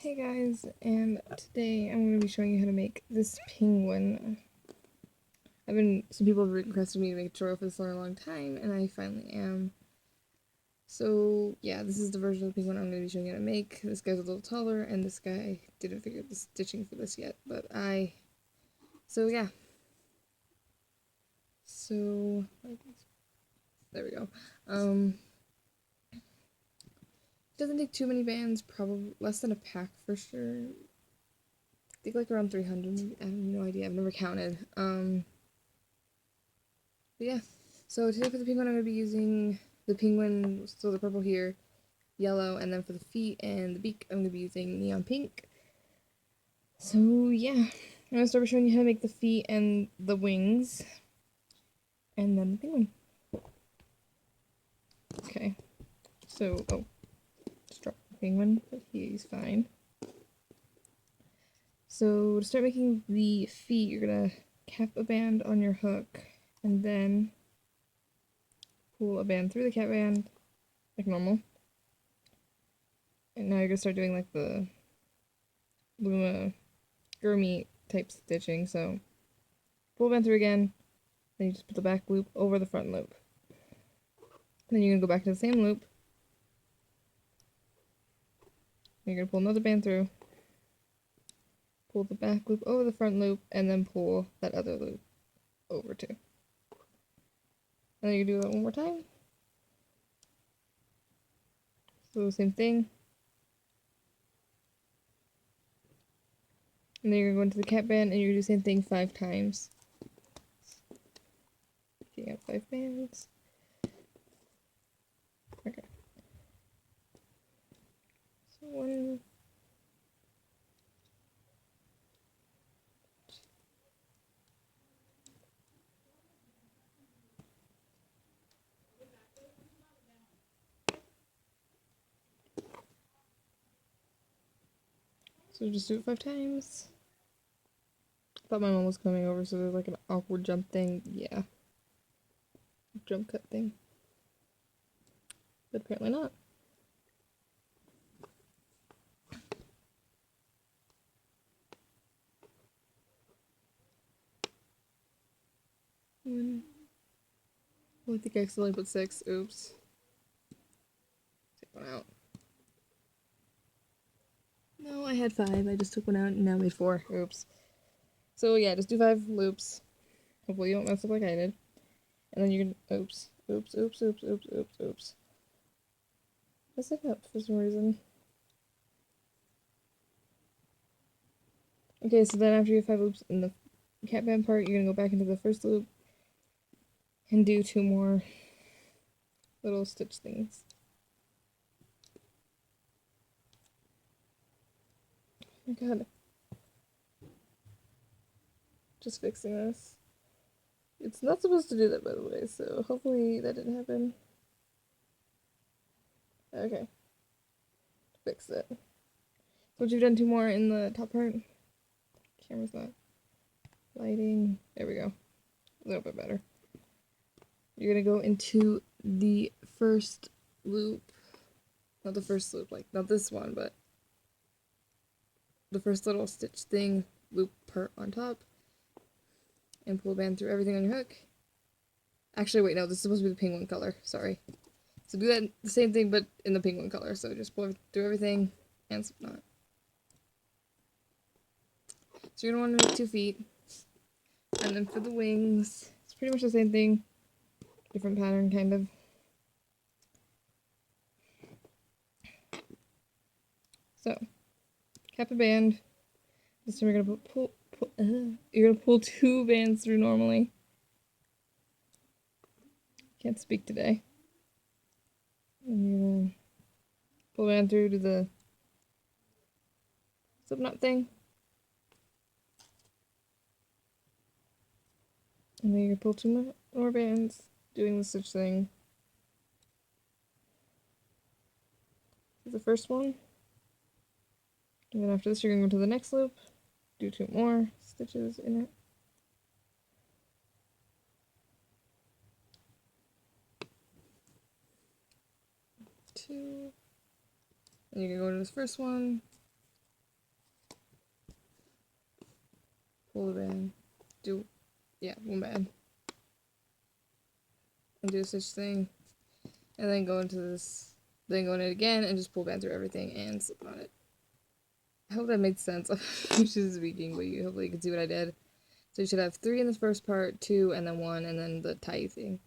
Hey guys, and today I'm going to be showing you how to make this penguin. Some people have requested me to make a tutorial for this for a long time, and I finally am. So yeah, this is the version of the penguin I'm going to be showing you how to make. This guy's a little taller, and this guy didn't figure out the stitching for this yet, so yeah. So, there we go. Doesn't take too many bands, probably less than a pack for sure. I think like around 300, I have no idea, I've never counted. But yeah, so today for the penguin I'm going to be using the penguin, so the purple here, yellow, and then for the feet and the beak I'm going to be using neon pink. So yeah, I'm going to start by showing you how to make the feet and the wings, and then the penguin. Okay, so, just drop the penguin, but he's fine. So to start making the feet, you're going to cap a band on your hook, and then pull a band through the cap band, like normal. And now you're going to start doing like the Loomigurumi type stitching, so pull band through again, then you just put the back loop over the front loop. Then you're going to go back to the same loop, you're going to pull another band through, pull the back loop over the front loop, and then pull that other loop over too. And then you do that one more time. So same thing. And then you're going to go into the cap band and you do the same thing 5 times. You got 5 bands. Okay. So 1, so just do it 5 times. I thought my mom was coming over, so there's like an awkward jump thing. Yeah. Jump cut thing. But apparently not. Oh, I think I accidentally put 6. Oops. Take one out. No, I had 5. I just took one out and now made 4. Oops. So yeah, just do 5 loops. Hopefully you don't mess up like I did. And then you can, oops. Mess it up for some reason. Okay, so then after you have 5 loops in the cap band part, you're gonna go back into the first loop and do 2 more little stitch things. Oh my god. Just fixing this. It's not supposed to do that, by the way, so hopefully that didn't happen. Okay. Fix it. So once you've done 2 more in the top part, camera's not lighting. There we go. A little bit better. You're gonna go into the first loop. Not the first loop, like, not this one, but the first little stitch thing, loop part on top, and pull a band through everything on your hook. Actually, wait, no, this is supposed to be the penguin color, sorry. So do that, the same thing, but in the penguin color, so just pull through everything, and slip knot. So you're gonna want to make 2 feet, and then for the wings, it's pretty much the same thing, different pattern, kind of. So, cap a band. This time you're gonna you're gonna pull 2 bands through normally. Can't speak today. And you're gonna pull a band through to the slip knot thing. And then you're gonna pull 2 more bands, doing the stitch thing. The first one. And then after this, you're gonna go to the next loop, do 2 more stitches in it. Two. And you're gonna go to this first one, pull the band, do, yeah, one band, and do a stitch thing, and then go into this, then go in it again, and just pull band through everything and slip on it. I hope that made sense. I'm just speaking, but hopefully you can see what I did. So you should have 3 in the first part, 2, and then 1, and then the tie thing.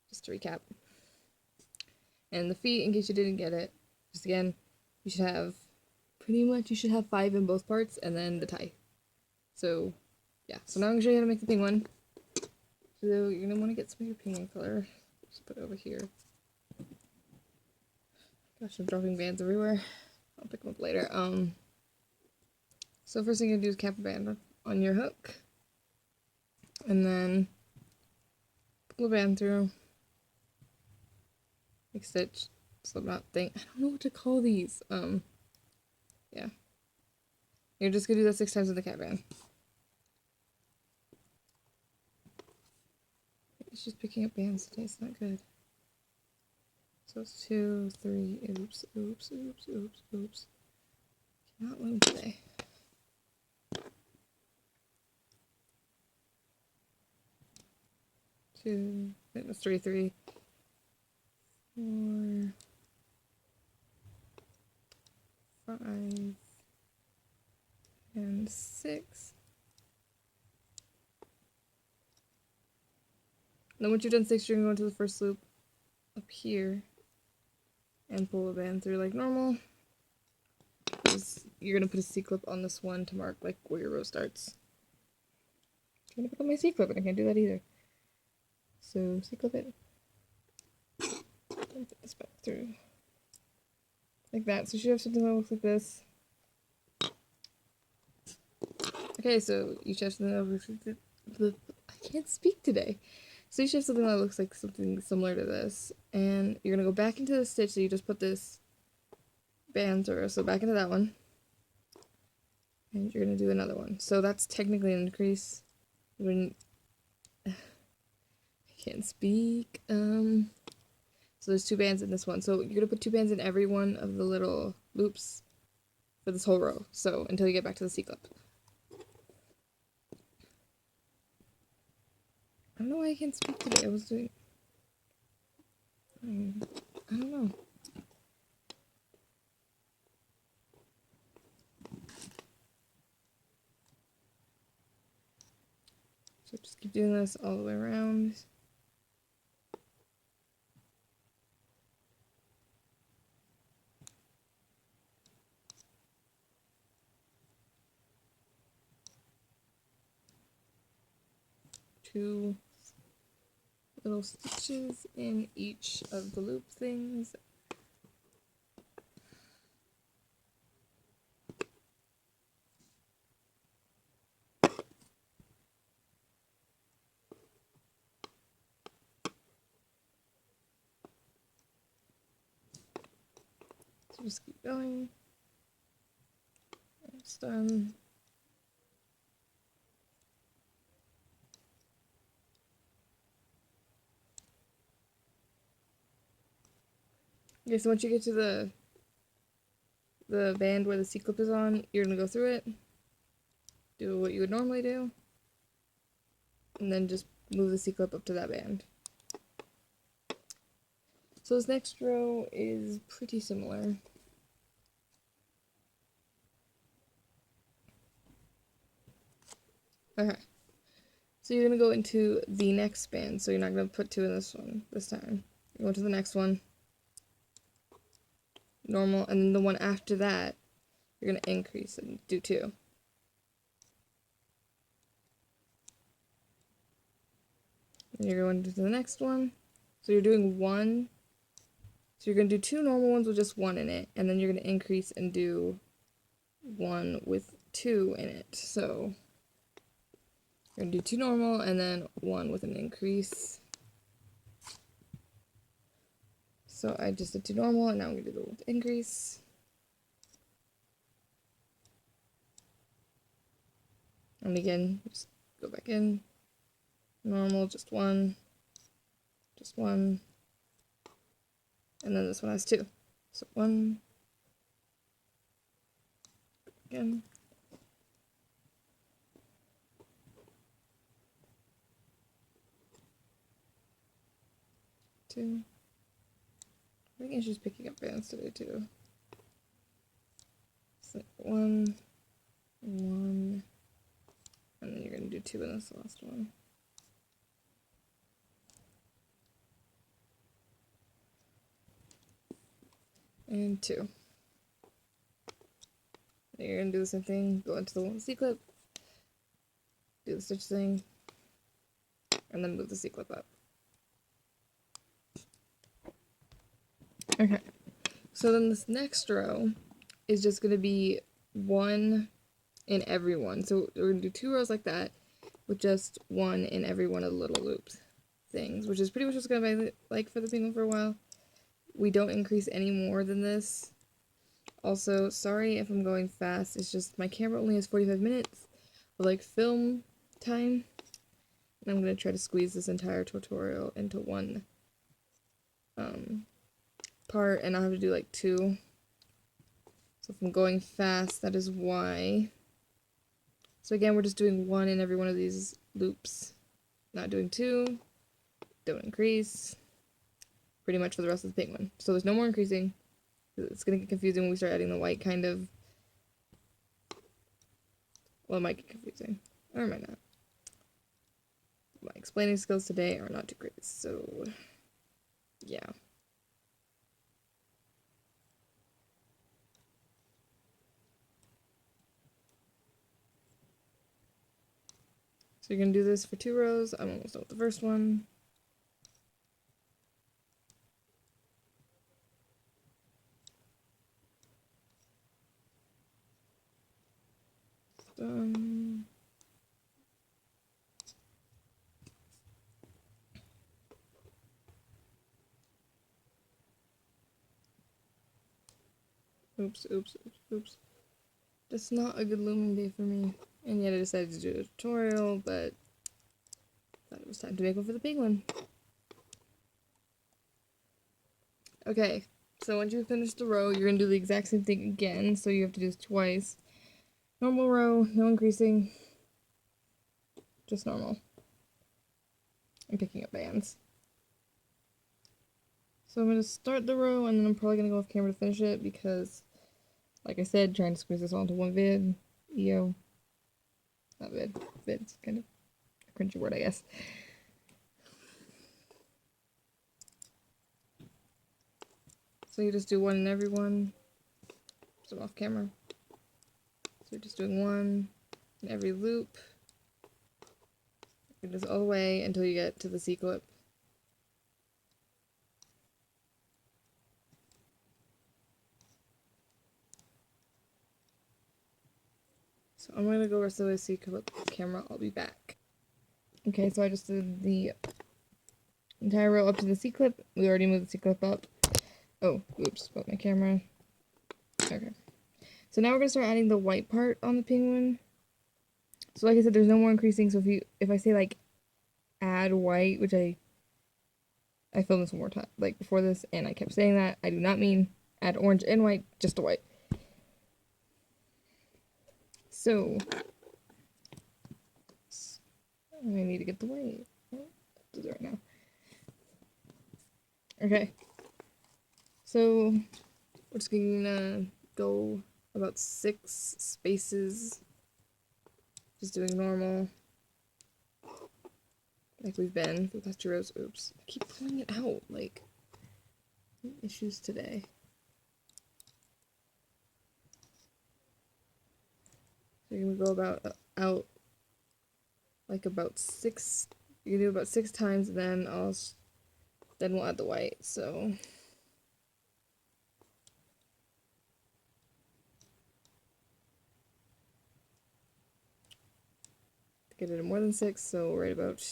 Just to recap. And the feet, in case you didn't get it, just again, you should have, pretty much, you should have 5 in both parts, and then the tie. So, yeah. So now I'm going to show you how to make the penguin. So you're going to want to get some of your penguin color. Just put it over here. Gosh, I'm dropping bands everywhere. I'll pick them up later. So first thing you're going to do is cap a band on your hook. And then pull a band through. Make stitch, slip knot thing. I don't know what to call these. Yeah. You're just gonna do that 6 times with the cap band. It's just picking up bands today, it's not good. So it's 2, 3, oops, oops, oops, oops, oops. Cannot loom today. Two, that's 3, 3, 4, 5, and 6. Then once you've done 6, you're gonna go into the first loop up here and pull a band through like normal. You're gonna put a C-clip on this one to mark like where your row starts. I'm trying to put on my C-clip and I can't do that either. So C-clip it. And put this back through. Like that. So you should have something that looks like this. Okay, so you should have something that looks like the I can't speak today. So you should have something that looks like something similar to this. And you're gonna go back into the stitch that you just put this band through. So back into that one. And you're gonna do another one. So that's technically an increase. When I can't speak. So there's 2 bands in this one. So you're gonna put 2 bands in every one of the little loops for this whole row. So until you get back to the C-clip. I don't know why I can't speak today. I was doing. I don't know. So just keep doing this all the way around. Two little stitches in each of the loop things. So just keep going. Almost done. Okay, so once you get to the band where the C-clip is on, you're gonna go through it, do what you would normally do, and then just move the C-clip up to that band. So this next row is pretty similar. Okay. So you're gonna go into the next band, so you're not gonna put 2 in this one this time. You go to the next one, normal, and then the one after that, you're gonna increase and do 2. And you're going to the next one. So you're doing 1. So you're going to do 2 normal ones with just 1 in it. And then you're going to increase and do 1 with 2 in it. So you're going to do 2 normal and then 1 with an increase. So I just did 2 normal and now I'm going to do the 1 with increase. And again, just go back in. Normal, just 1. Just 1. And then this one has 2. So 1. Again. too. I think she's picking up bands today too. So 1, 1, and then you're gonna do 2 in this last one. And 2. Then you're gonna do the same thing, go into the 1 C-clip, do the stitch thing, and then move the C-clip up. Okay, so then this next row is just gonna be 1 in every one. So we're gonna do 2 rows like that with just 1 in every one of the little loops things, which is pretty much what's gonna be like for the penguin for a while. We don't increase any more than this. Also, sorry if I'm going fast, it's just my camera only has 45 minutes of like film time, and I'm gonna try to squeeze this entire tutorial into one part, and I'll have to do like 2. So if I'm going fast, that is why. So again, we're just doing 1 in every one of these loops. Not doing 2. Don't increase. Pretty much for the rest of the penguin. So there's no more increasing. It's going to get confusing when we start adding the white kind of. Well, it might get confusing. Or it might not. My explaining skills today are not too great. So, yeah. So you're going to do this for 2 rows. I'm almost done with the first one. Done. Oops, oops, oops, oops. That's not a good looming day for me. And yet I decided to do a tutorial, but thought it was time to make one for the penguin. Okay, so once you finish the row, you're going to do the exact same thing again, so you have to do this twice. Normal row, no increasing, just normal. I'm picking up bands. So I'm going to start the row, and then I'm probably going to go off camera to finish it, because, like I said, trying to squeeze this all into one vid, not vid, vid's kind of a cringy word, I guess. So you just do 1 in every one. So I'm off camera. So you're just doing 1 in every loop. You do this all the way until you get to the C-clip. So I'm going to go rest of the C-clip camera. I'll be back. Okay, so I just did the entire row up to the C-clip. We already moved the C-clip up. Oh, oops, got my camera. Okay. So now we're going to start adding the white part on the penguin. So like I said, there's no more increasing, so if I say like add white, which I filmed this one more time, like before this, and I kept saying that, I do not mean add orange and white, just the white. So I need to get the white. I'll do that right now. Okay. So we're just gonna go about 6 spaces, just doing normal, like we've been for the past 2 rows. Oops, I keep pulling it out, like, issues today. So you're gonna go out like about 6. You can do about 6 times, and then we'll add the white. So get it in more than 6, so right about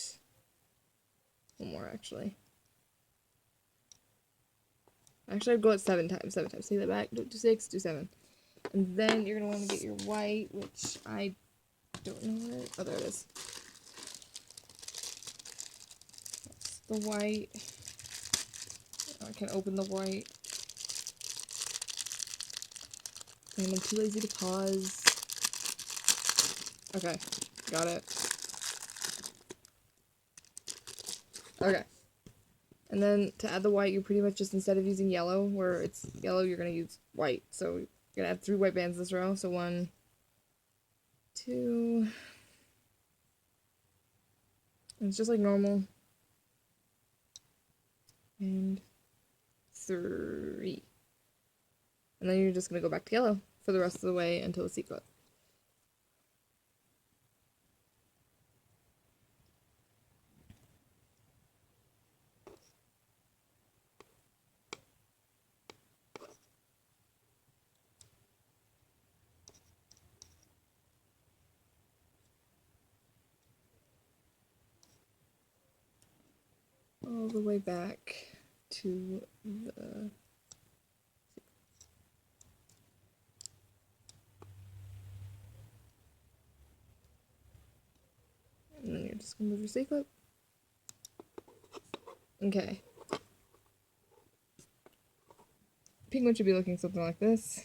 1 more actually. Actually, I'd go at 7 times. 7 times. Take that back. Don't do 6. Do 7. And then you're gonna want to get your white, which I don't know where. Oh, there it is. That's the white. I can open the white. And I'm too lazy to pause. Okay, got it. Okay. And then to add the white, you're pretty much just, instead of using yellow, where it's yellow, you're going to use white. So you're going to add 3 white bands this row. So 1, 2, and it's just like normal. And 3. And then you're just going to go back to yellow for the rest of the way until the sequence. All the way back to the and then you're just gonna move your C-clip. Okay. Penguin should be looking something like this.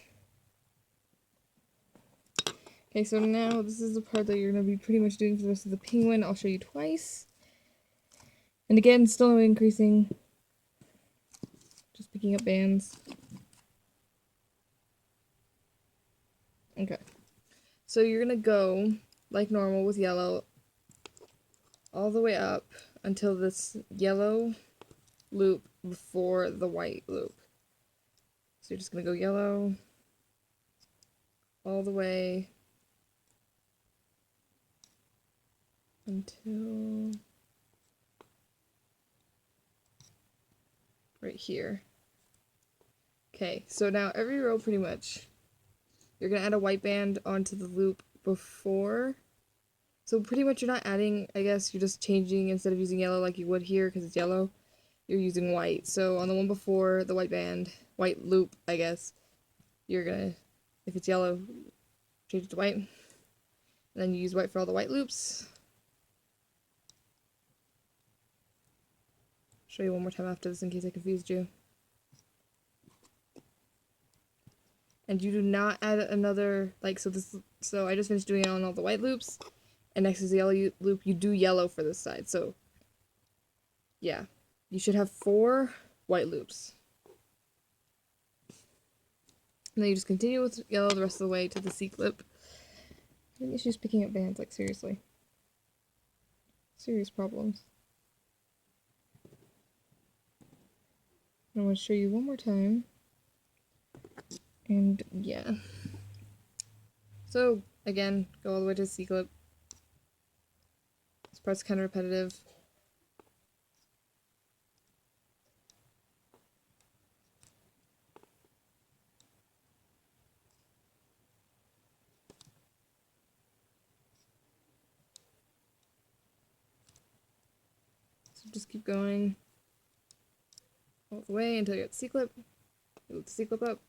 Okay, so now this is the part that you're gonna be pretty much doing for the rest of the penguin. I'll show you twice. And again, still no increasing. Just picking up bands. Okay. So you're gonna go, like normal with yellow, all the way up until this yellow loop before the white loop. So you're just gonna go yellow all the way until right here. Okay, so now every row pretty much, you're gonna add a white band onto the loop before. So pretty much you're not adding, I guess you're just changing, instead of using yellow like you would here because it's yellow, you're using white. So on the one before the white band, white loop, I guess, you're gonna, if it's yellow, change it to white. And then you use white for all the white loops. Show you one more time after this in case I confused you. And you do not add another, like, so I just finished doing it on all the white loops, and next is the yellow loop. You do yellow for this side, so yeah, you should have 4 white loops. And then you just continue with yellow the rest of the way to the C-clip. Having issues picking up bands, like seriously. Serious problems. I'm going to show you one more time. And yeah. So again, go all the way to the C-clip. This part's kind of repetitive. So just keep going all the way until you get the C-clip. Move the C-clip up.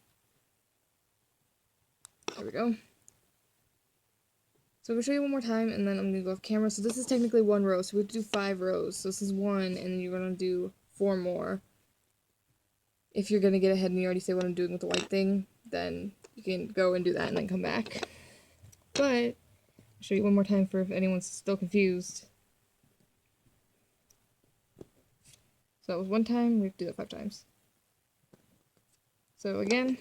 There we go. So I'm going to show you one more time, and then I'm going to go off camera. So this is technically 1 row, so we have to do 5 rows. So this is 1, and then you're going to do 4 more. If you're going to get ahead and you already say what I'm doing with the white thing, then you can go and do that and then come back. But I'll show you one more time for if anyone's still confused. So that was 1 time, we have to do that 5 times. So again,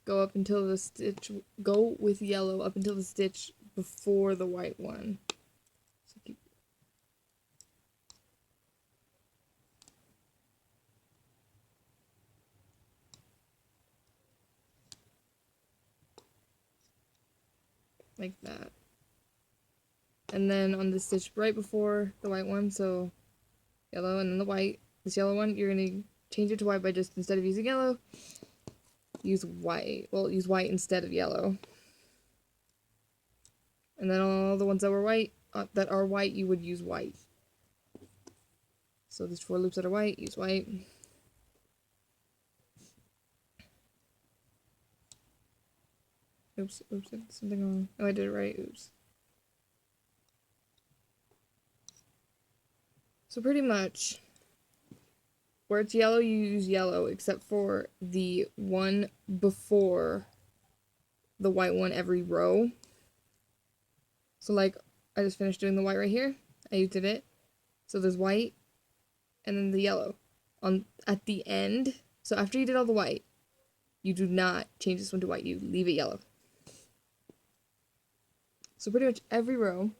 go up until the stitch, go with yellow up until the stitch before the white one. So keep like that. And then on the stitch right before the white one, so yellow and then the white, this yellow one, you're going to change it to white by just, instead of using yellow, use white. Well, use white instead of yellow. And then all the ones that were white, you would use white. So these 4 loops that are white, use white. Oops, I did something wrong. Oh, I did it right, oops. So pretty much, where it's yellow, you use yellow, except for the one before the white one every row. So like I just finished doing the white right here. I did it. So there's white and then the yellow at the end. So after you did all the white, you do not change this one to white. You leave it yellow. So pretty much every row,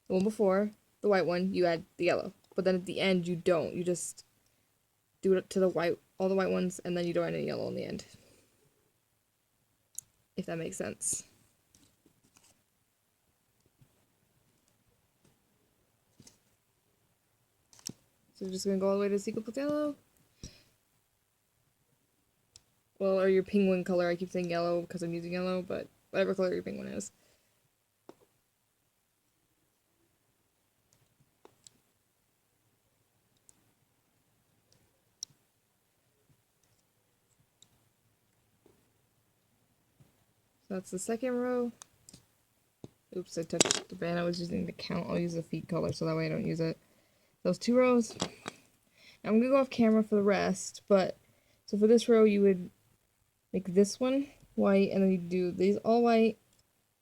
the one before the white one, you add the yellow. But then at the end, you don't. You just do it to the white, all the white ones, and then you don't add any yellow in the end. If that makes sense. So we're just going to go all the way to the sequence with yellow. Well, or your penguin color. I keep saying yellow because I'm using yellow, but whatever color your penguin is. So that's the second row. Oops, I touched the band. I was using the count. I'll use the feet color so that way I don't use it. Those 2 rows. Now I'm going to go off camera for the rest, but so for this row you would make this one white, and then you do these all white,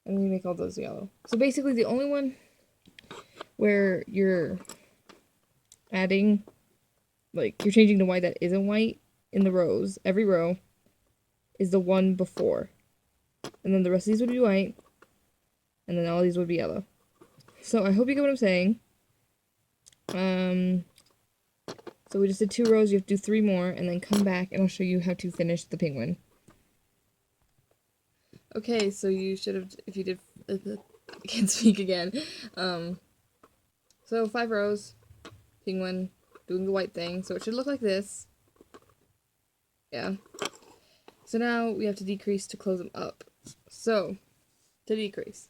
and then you make all those yellow. So basically the only one where you're adding, like, you're changing to white that isn't white in the rows, every row, is the one before. And then the rest of these would be white, and then all these would be yellow. So I hope you get what I'm saying. So we just did 2 rows, you have to do 3 more, and then come back and I'll show you how to finish the penguin. Okay, so you should have, if you did, I can't speak again. So 5 rows, penguin, doing the white thing, so it should look like this. Yeah. So now we have to decrease to close them up. So, to decrease.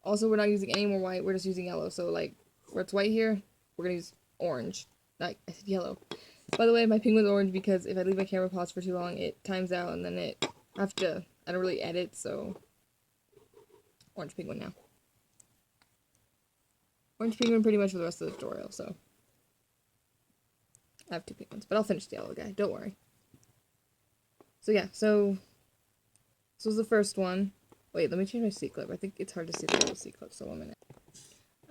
Also, we're not using any more white, we're just using yellow. So, like, where it's white here, we're going to use orange. I said yellow. By the way, my penguin's orange because if I leave my camera paused for too long, it times out and then I don't really edit, so orange penguin now. Orange penguin pretty much for the rest of the tutorial, so I have 2 penguins, but I'll finish the yellow guy, don't worry. So yeah, so this was the first one. Wait, let me change my C-clip. I think it's hard to see the yellow C-clip, so 1 minute.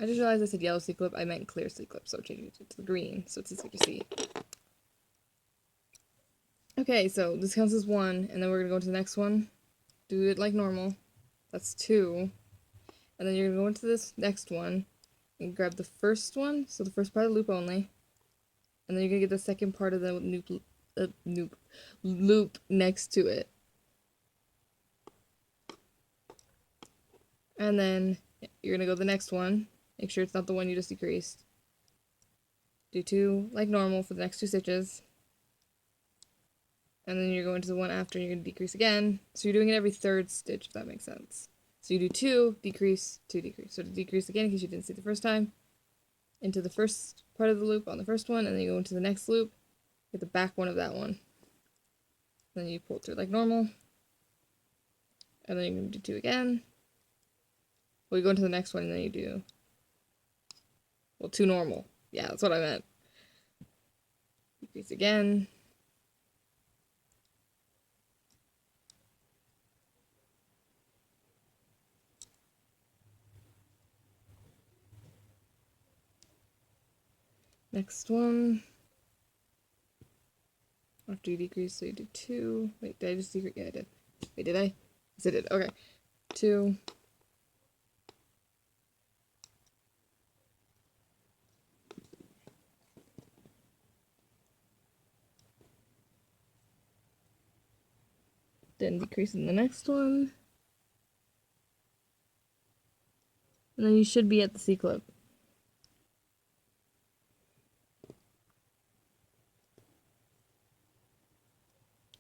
I just realized I said yellow C-clip, I meant clear C-clip, so changing it to the green, so it's easier to see. Okay, so this counts as 1, and then we're going to go to the next one. Do it like normal. That's 2. And then you're going to go into this next one, and grab the first one, so the first part of the loop only. And then you're going to get the second part of the loop next to it. And then you're going to go to the next one. Make sure it's not the one you just decreased. Do 2 like normal for the next 2 stitches. And then you're going to the one after and you're going to decrease again. So you're doing it every 3rd stitch, if that makes sense. So you do 2, decrease, 2, decrease. So to decrease again, in case you didn't see it the first time, into the first part of the loop on the first one, and then you go into the next loop, get the back one of that one. And then you pull through like normal. And then you're going to do 2 again. Well, you go into the next one and then you do, well, 2 normal. Yeah, that's what I meant. Decrease again. Next one. After you decrease, so you do 2. Wait, did I just decrease? Yeah, I did. Wait, did I? Yes, I did. Okay. 2. Then decrease in the next one. And then you should be at the C-clip.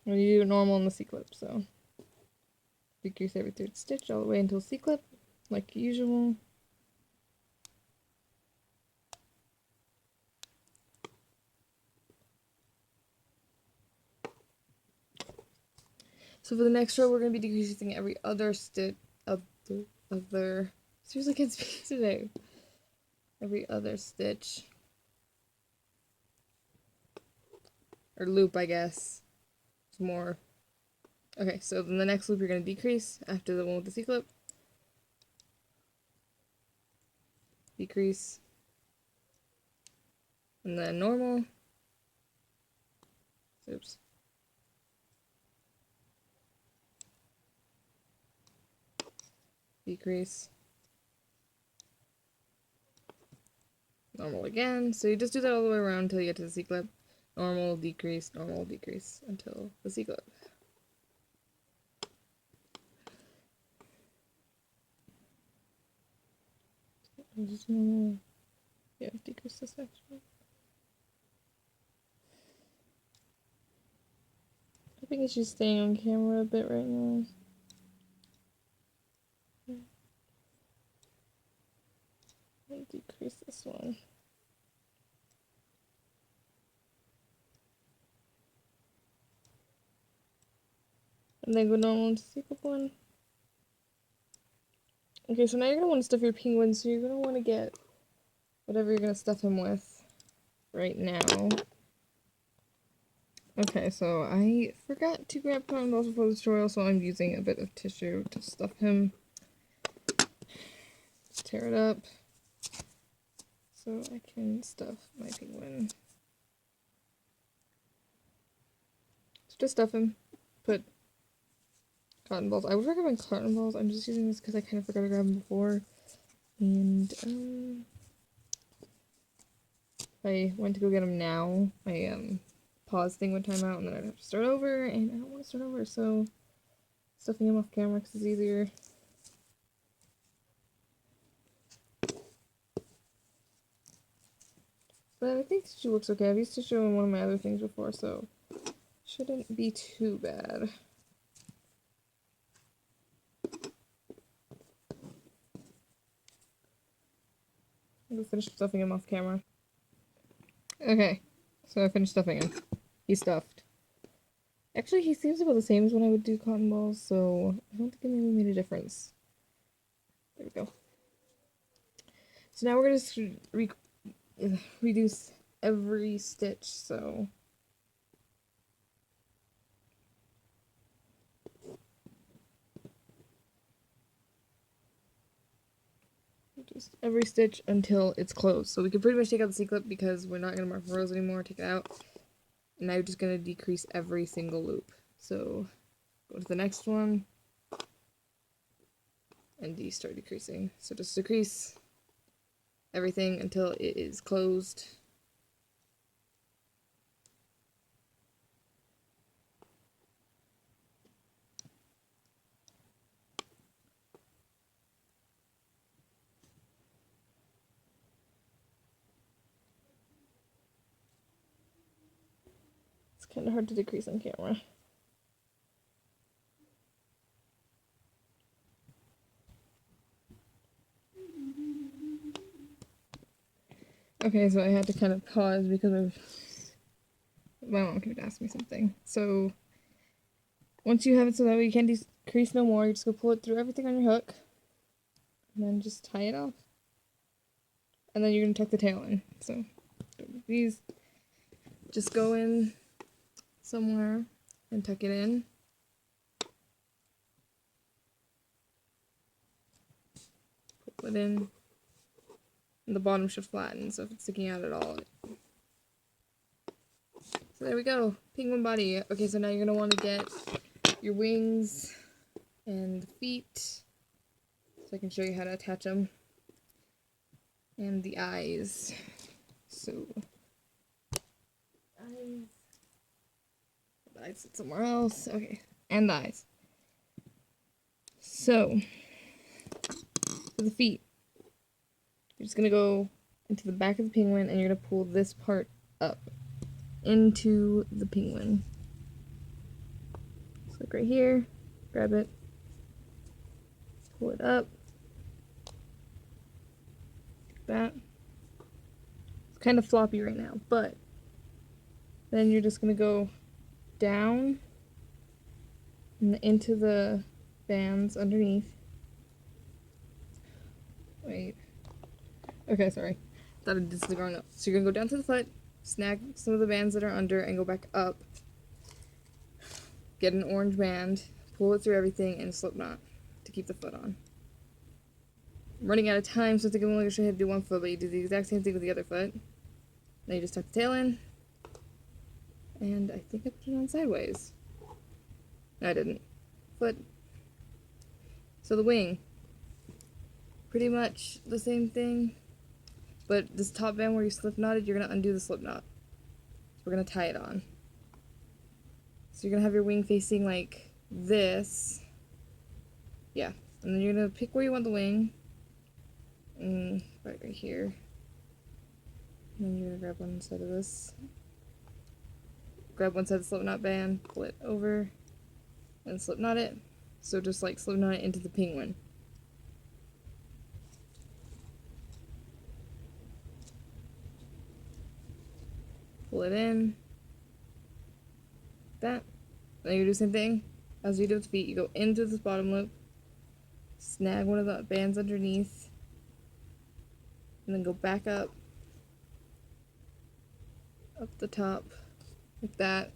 And you do it normal in the C-clip, so decrease every 3rd stitch all the way until C-clip, like usual. So for the next row, we're going to be decreasing every other stitch, seriously, I can't speak today. Every other stitch. Or loop, I guess. It's more. Okay, so then the next loop you're going to decrease after the one with the C-clip. decrease. And then normal. Oops. Decrease. Normal again. So you just do that all the way around until you get to the C-clip. Normal, decrease, until the C-clip. Just normal. Yeah, decrease this actually. I think it's just staying on camera a bit right now. I'll decrease this one. And then go normal into C-clip one. Okay, so now you're going to want to stuff your penguin, so you're going to want to get whatever you're going to stuff him with right now. Okay, so I forgot to grab cotton balls before the tutorial, so I'm using a bit of tissue to stuff him. Just tear it up so I can stuff my penguin. So just stuff him. Put cotton balls. I would recommend cotton balls. I'm just using this because I kind of forgot to grab them before. And I went to go get them now. My pause thing would time out and then I'd have to start over, and I don't want to start over, so stuffing him off camera because it's easier. But I think tissue looks okay. I've used tissue on one of my other things before, so shouldn't be too bad. I'm gonna finish stuffing him off camera. Okay, so I finished stuffing him. He's stuffed. Actually, he seems about the same as when I would do cotton balls, so I don't think it really made a difference. There we go. So now we're gonna reduce every stitch, so just every stitch until it's closed. So we can pretty much take out the C-clip because we're not going to mark rows anymore. Take it out. And now you're just going to decrease every single loop. So go to the next one and start decreasing. So just decrease everything until it is closed. Kind of hard to decrease on camera. Okay, so I had to kind of pause because my mom kept asking me something. So once you have it so that way you can't decrease no more, you're just gonna pull it through everything on your hook, and then just tie it off. And then you're gonna tuck the tail in. So these just go in somewhere and tuck it in. Put it in. And the bottom should flatten, so if it's sticking out at all. So there we go. Penguin body. Okay, so now you're going to want to get your wings and feet, so I can show you how to attach them. And the eyes. So, the eyes sit somewhere else. Okay, and the eyes. So, for the feet, you're just going to go into the back of the penguin and you're going to pull this part up into the penguin. So look right here, grab it, pull it up, like that. It's kind of floppy right now, but then you're just going to go down and into the bands underneath. Wait. Okay, sorry. Thought I did something wrong. No. So you're going to go down to the foot, snag some of the bands that are under, and go back up. Get an orange band, pull it through everything, and slip knot to keep the foot on. I'm running out of time, so I think I'm only going to show you how to do one foot, but you do the exact same thing with the other foot. Then you just tuck the tail in. And I think I put it on sideways. No, I didn't. Foot. So the wing. Pretty much the same thing. But this top band where you slip knotted, you're going to undo the slip knot. So we're going to tie it on. So you're going to have your wing facing like this. Yeah. And then you're going to pick where you want the wing. Right here. And then you're going to grab one side of this. Grab one side of the slip knot band, pull it over, and slip knot it. So just like slip knot it into the penguin. Pull it in. That. Then you do the same thing as you do with the feet. You go into this bottom loop, snag one of the bands underneath, and then go back up the top, like that.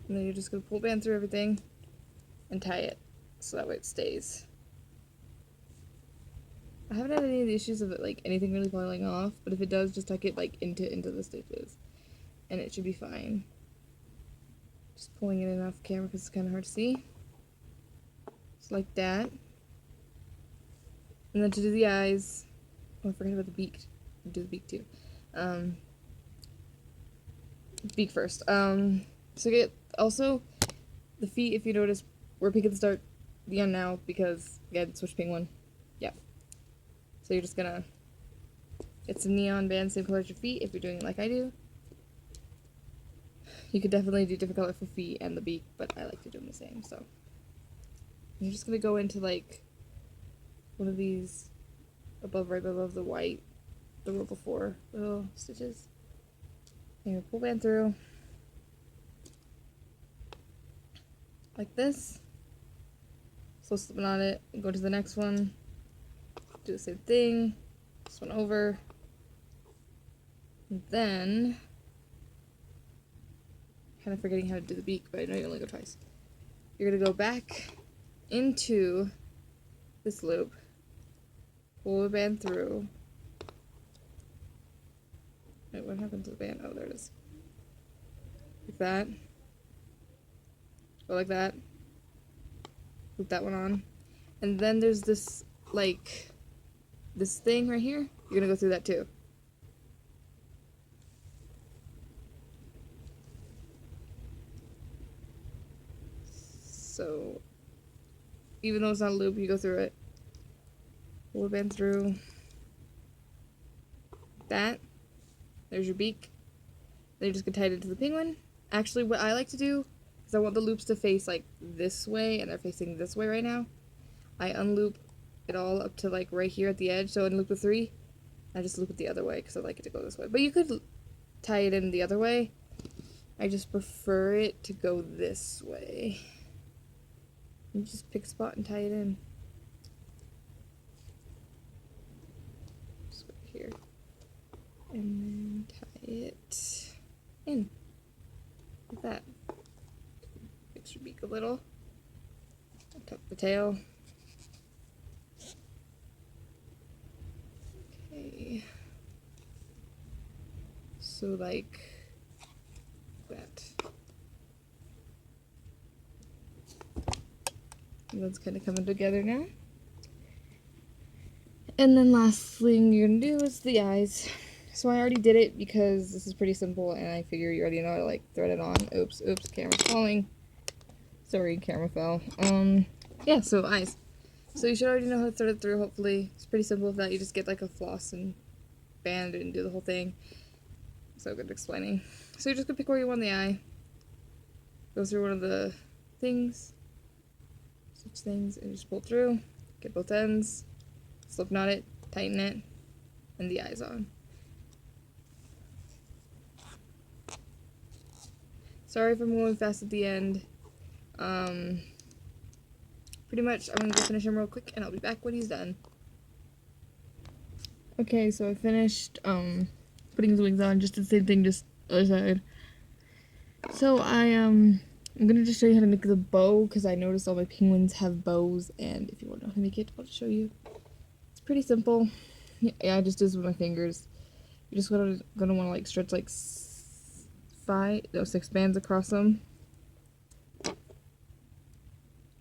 And then you're just going to pull band through everything and tie it so that way it stays. I haven't had any of the issues of it, like anything really falling off, but if it does, just tuck it like into the stitches and it should be fine. Just pulling it in off camera because it's kind of hard to see. Just like that. And then to do the eyes, oh, I forgot about the beak. Do the beak too. Beak first. So get also the feet. If you notice, we're pink at the start, the end now because again, switch penguin. Yeah. So you're just gonna. It's a neon band, same color as your feet. If you're doing it like I do, you could definitely do different color for feet and the beak, but I like to do them the same. So you're just gonna go into like one of these right above the white, the row before little stitches. And you pull band through like this. So slip on it, go to the next one, do the same thing, this one over, and then kind of forgetting how to do the beak, but I know you only go twice. You're gonna go back into this loop, pull the band through. Wait, what happened to the band? Oh, there it is. Like that. Go like that. Put that one on. And then there's this, like, this thing right here. You're gonna go through that too. So, even though it's not a loop, you go through it. Pull the band through. That. There's your beak. Then you're just gonna tie it into the penguin. Actually, what I like to do, because I want the loops to face like this way, and they're facing this way right now, I unloop it all up to like right here at the edge. So unloop the 3, I just loop it the other way because I like it to go this way. But you could tie it in the other way. I just prefer it to go this way. You just pick a spot and tie it in. Just right here. And then tie it in. Like that. Fix your beak a little. Tuck the tail. Okay. So like that. And that's kind of coming together now. And then last thing you're gonna do is the eyes. So I already did it because this is pretty simple and I figure you already know how to like thread it on. Oops, camera's falling. Sorry, camera fell. Yeah, so eyes. So you should already know how to thread it through, hopefully. It's pretty simple with that. You just get like a floss and band and do the whole thing. So good at explaining. So you're just gonna pick where you want the eye. Go through one of the things. Such things, and just pull through. Get both ends. Slip knot it, tighten it, and the eyes on. Sorry if I'm going fast at the end. Pretty much, I'm going to go finish him real quick, and I'll be back when he's done. Okay, so I finished putting his wings on, just the same thing, just other side. So I I'm gonna just show you how to make the bow because I noticed all my penguins have bows, and if you want to know how to make it, I'll just show you. It's pretty simple. Yeah, I just do this with my fingers. You're just gonna want to like stretch like 6 bands across them.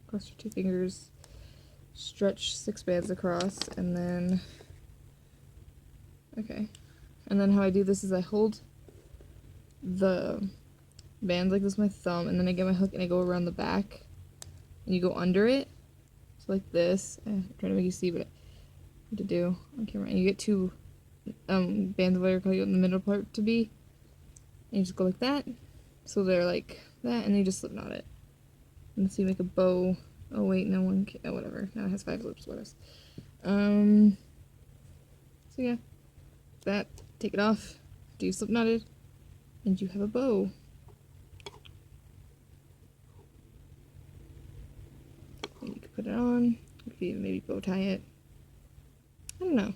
Across your 2 fingers. Stretch 6 bands across, and then and then how I do this is I hold the bands like this with my thumb, and then I get my hook and I go around the back, and you go under it, so like this. I'm trying to make you see what to do on camera, and you get 2 bands of wire you in the middle part to be, and you just go like that, so they're like that, and then you just slip knot it, and so you make a bow. Oh wait, no one can, oh, whatever, now it has 5 loops. What else? So yeah, that, take it off, do you slip knotted, and you have a bow. And you can put it on, you could even maybe bow tie it. I don't know.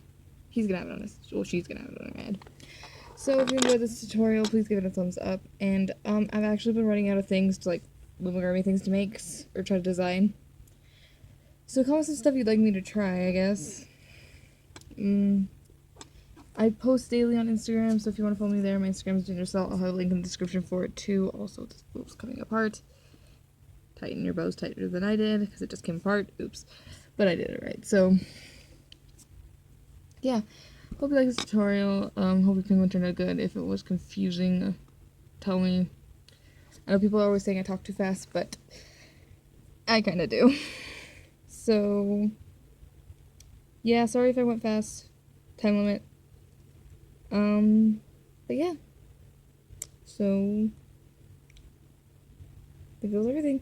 He's gonna have it on his, well, she's gonna have it on her head. So if you enjoyed this tutorial, please give it a thumbs up. And I've actually been running out of things to like Loomigurumi things to make or try to design. So comment some stuff you'd like me to try, I guess. I post daily on Instagram, so if you want to follow me there, my Instagram is GingerSalt. I'll have a link in the description for it too. Also, this bow's coming apart. Tighten your bows tighter than I did because it just came apart. Oops. But I did it right. So yeah, hope you like this tutorial. Hope your penguin turned out good. If it was confusing, tell me. I know people are always saying I talk too fast, but I kind of do. So yeah, sorry if I went fast. Time limit. But yeah. So I think that was everything.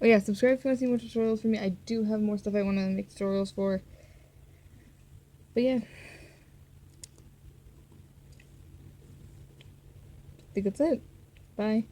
Oh yeah, subscribe if you want to see more tutorials from me. I do have more stuff I want to make tutorials for. But yeah. I think that's it. Bye.